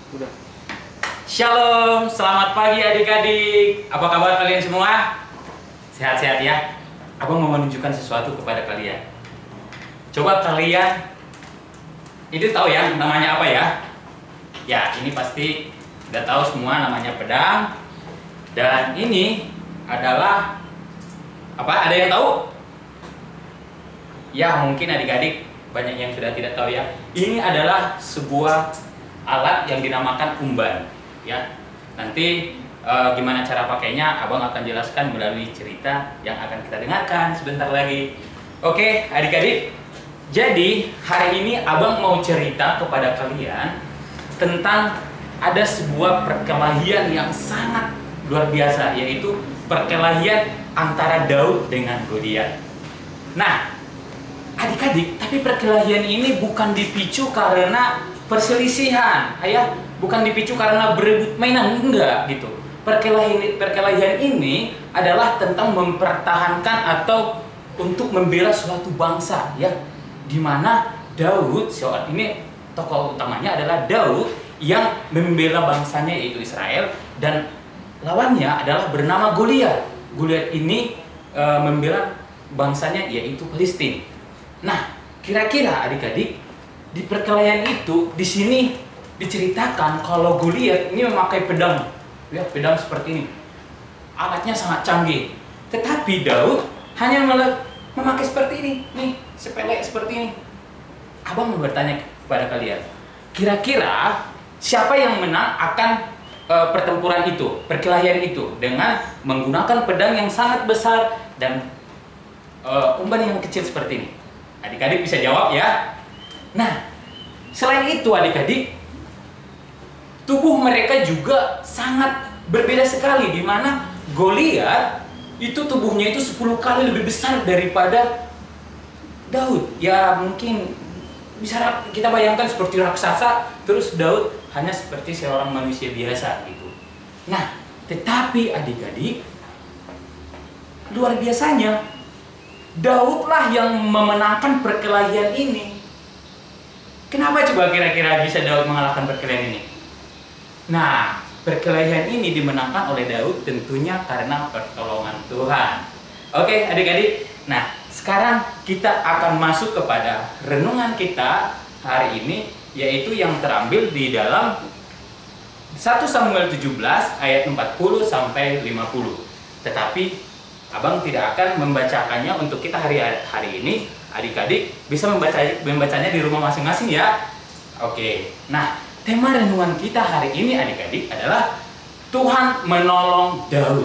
Udah. Shalom, selamat pagi adik-adik. Apa kabar kalian semua? Sehat-sehat ya? Abang mau menunjukkan sesuatu kepada kalian. Coba kalian itu tahu ya namanya apa ya? Ya, ini pasti udah tahu semua namanya pedang. Dan ini adalah apa? Ada yang tahu? Ya, mungkin adik-adik banyak yang sudah tidak tahu ya. Ini adalah sebuah alat yang dinamakan umban. Ya, nanti gimana cara pakainya abang akan jelaskan melalui cerita yang akan kita dengarkan sebentar lagi. Oke adik-adik, jadi hari ini abang mau cerita kepada kalian tentang ada sebuah perkelahian yang sangat luar biasa, yaitu perkelahian antara Daud dengan Goliat. Nah adik-adik, tapi perkelahian ini bukan dipicu karena perselisihan, ayah, bukan dipicu karena berebut mainan, enggak gitu. Perkelahian ini adalah tentang mempertahankan atau untuk membela suatu bangsa, ya. Dimana Daud, saat ini tokoh utamanya adalah Daud yang membela bangsanya yaitu Israel, dan lawannya adalah bernama Goliat. Goliat ini membela bangsanya yaitu Palestina. Nah, kira-kira adik-adik, di perkelahian itu di sini diceritakan kalau Goliat ini memakai pedang, ya, pedang seperti ini. Alatnya sangat canggih. Tetapi Daud hanya memakai seperti ini, nih, sepele seperti ini. Abang mau bertanya kepada kalian, kira-kira siapa yang menang akan pertempuran itu, perkelahian itu dengan menggunakan pedang yang sangat besar dan umban yang kecil seperti ini? Adik-adik bisa jawab ya. Nah, selain itu adik-adik, tubuh mereka juga sangat berbeda sekali, di mana Goliat itu tubuhnya itu 10 kali lebih besar daripada Daud. Ya mungkin bisa kita bayangkan seperti raksasa, terus Daud hanya seperti seorang manusia biasa gitu. Nah, tetapi adik-adik, luar biasanya Daudlah yang memenangkan perkelahian ini. Kenapa coba kira-kira bisa Daud mengalahkan perkelahian ini? Nah, perkelahian ini dimenangkan oleh Daud tentunya karena pertolongan Tuhan. Oke adik-adik, nah sekarang kita akan masuk kepada renungan kita hari ini, yaitu yang terambil di dalam 1 Samuel 17 ayat 40 sampai 50. Tetapi abang tidak akan membacakannya untuk kita hari ini. Adik-adik bisa membacanya di rumah masing-masing ya. Oke. Nah, tema renungan kita hari ini adik-adik adalah Tuhan menolong Daud.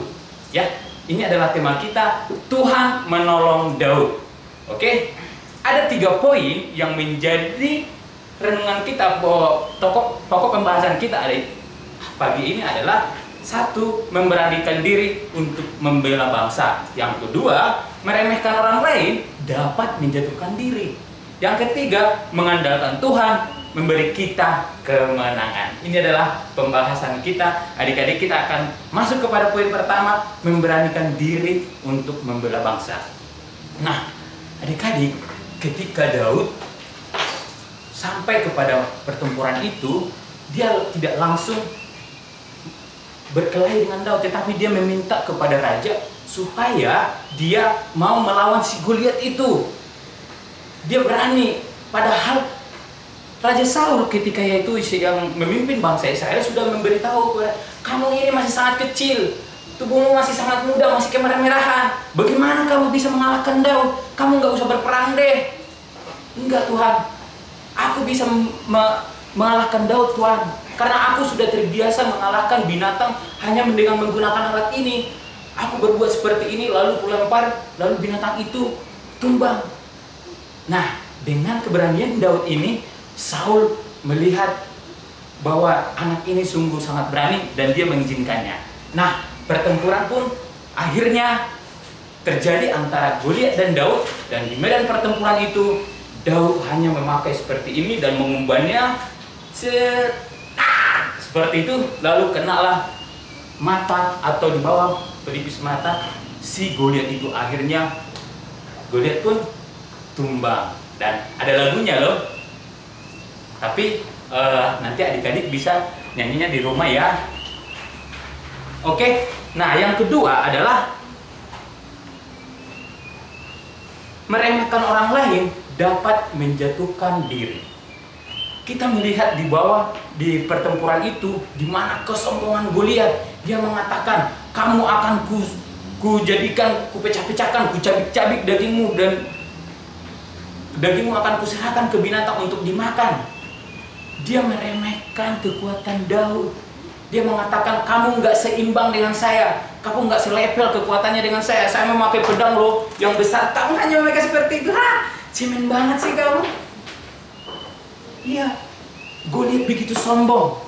Ya, ini adalah tema kita, Tuhan menolong Daud. Oke. Ada 3 poin yang menjadi renungan kita, pokok pembahasan kita pagi ini adalah: 1. Memberanikan diri untuk membela bangsa. Yang kedua, meremehkan orang lain dapat menjatuhkan diri. Yang ketiga, mengandalkan Tuhan memberi kita kemenangan. Ini adalah pembahasan kita. Adik-adik, kita akan masuk kepada poin pertama, memberanikan diri untuk membela bangsa. Nah, adik-adik, ketika Daud sampai kepada pertempuran itu, dia tidak langsung berkelahi dengan Daud, tetapi dia meminta kepada raja supaya dia mau melawan si Goliat itu. Dia berani, padahal Raja Saul ketika yaitu yang memimpin bangsa Israel sudah memberitahu kepada kamu, ini masih sangat kecil, tubuhmu masih sangat muda, masih kemerah-merahan. Bagaimana kamu bisa mengalahkan Daud? Kamu nggak usah berperang deh. Enggak Tuhan, aku bisa mengalahkan Daud Tuhan, karena aku sudah terbiasa mengalahkan binatang hanya dengan menggunakan alat ini. Aku berbuat seperti ini, lalu kulempar, lalu binatang itu tumbang. Nah, dengan keberanian Daud ini, Saul melihat bahwa anak ini sungguh sangat berani dan dia mengizinkannya. Nah, pertempuran pun akhirnya terjadi antara Goliat dan Daud, dan di medan pertempuran itu Daud hanya memakai seperti ini dan mengumbannya seperti itu, lalu kenalah mata atau di bawah pelipis mata si Goliat itu. Akhirnya Goliat pun tumbang, dan ada lagunya loh. Tapi nanti adik-adik bisa nyanyinya di rumah ya. Oke, nah yang kedua adalah meremehkan orang lain dapat menjatuhkan diri. Kita melihat di bawah di pertempuran itu, di mana kesombongan Goliat, dia mengatakan, kamu akan ku jadikan, ku pecah-pecahkan, ku cabik-cabik dagingmu, dan dagingmu akan kuserahkan ke binatang untuk dimakan. Dia meremehkan kekuatan Daud. Dia mengatakan, kamu nggak seimbang dengan saya, kamu nggak selevel kekuatannya dengan saya memakai pedang loh yang besar, kamu hanya memakai seperti itu. Cemen banget sih kamu. Iya, Goliat begitu sombong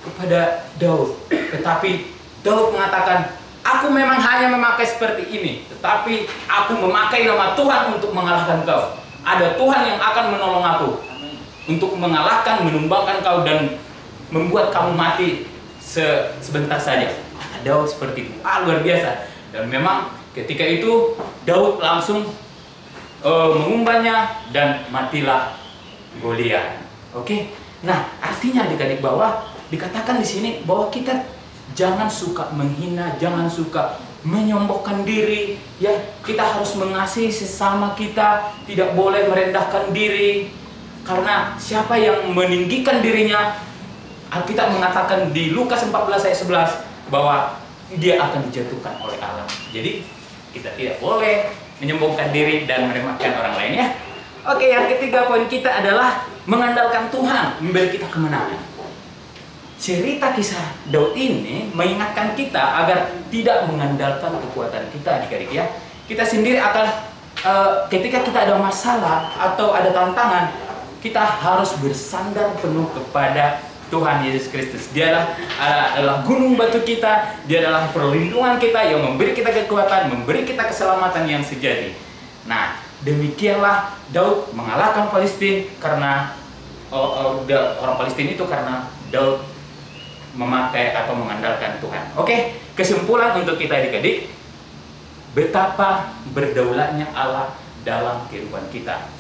kepada Daud. Tetapi Daud mengatakan, aku memang hanya memakai seperti ini, tetapi aku memakai nama Tuhan untuk mengalahkan kau. Ada Tuhan yang akan menolong aku untuk mengalahkan, menumbangkan kau dan membuat kamu mati sebentar saja. Kata Daud seperti itu. Luar biasa. Dan memang ketika itu Daud langsung mengumbannya dan matilah Goliat. Oke. Nah, artinya adik-adik bahwa dikatakan di sini bahwa kita jangan suka menghina, jangan suka menyombongkan diri, ya. Kita harus mengasihi sesama kita, tidak boleh merendahkan diri. Karena siapa yang meninggikan dirinya, Alkitab mengatakan di Lukas 14 ayat 11 bahwa dia akan dijatuhkan oleh Allah. Jadi kita tidak boleh menyombongkan diri dan meremehkan orang lain ya. Oke, yang ketiga poin kita adalah mengandalkan Tuhan memberi kita kemenangan. Cerita kisah Daud ini mengingatkan kita agar tidak mengandalkan kekuatan kita adik-adik ya. Kita sendiri akan ketika kita ada masalah atau ada tantangan, kita harus bersandar penuh kepada Tuhan Yesus Kristus. Dia adalah gunung batu kita, dia adalah perlindungan kita yang memberi kita kekuatan, memberi kita keselamatan yang sejati. Nah, demikianlah Daud mengalahkan Palestina karena orang Palestina itu karena Daud memakai atau mengandalkan Tuhan. Oke, kesimpulan untuk kita adik-adik, betapa berdaulatnya Allah dalam kehidupan kita.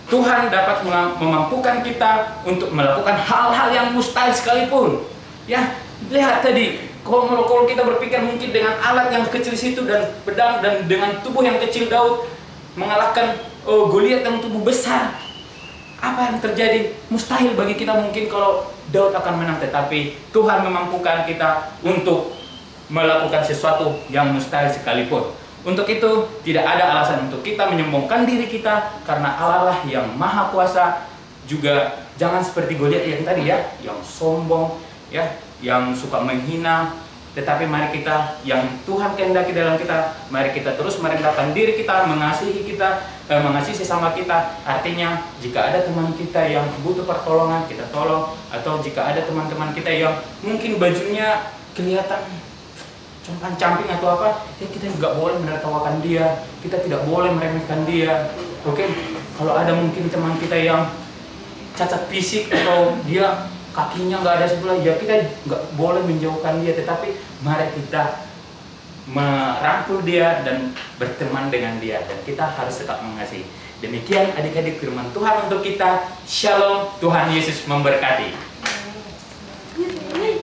Tuhan dapat memampukan kita untuk melakukan hal-hal yang mustahil sekalipun. Ya, lihat tadi, kalau kita berpikir mungkin dengan alat yang kecil situ dan pedang dan dengan tubuh yang kecil Daud mengalahkan Goliat yang tubuh besar. Apa yang terjadi? Mustahil bagi kita mungkin kalau Daud akan menang, tetapi Tuhan memampukan kita untuk melakukan sesuatu yang mustahil sekalipun. Untuk itu tidak ada alasan untuk kita menyombongkan diri kita, karena Allah lah yang maha kuasa. Juga jangan seperti Goliat yang tadi ya, yang sombong ya, yang suka menghina. Tetapi mari kita yang Tuhan kehendaki dalam kita, mari kita terus merendahkan diri kita, mengasihi sesama kita. Artinya jika ada teman kita yang butuh pertolongan, kita tolong. Atau jika ada teman-teman kita yang mungkin bajunya kelihatan compang-camping atau apa, ya kita juga boleh menertawakan dia, kita tidak boleh meremehkan dia. Oke, kalau ada mungkin teman kita yang cacat fisik atau dia kakinya nggak ada sebelah, ya kita nggak boleh menjauhkan dia, tetapi mari kita merangkul dia dan berteman dengan dia, dan kita harus tetap mengasihi. Demikian adik-adik firman Tuhan untuk kita. Shalom, Tuhan Yesus memberkati.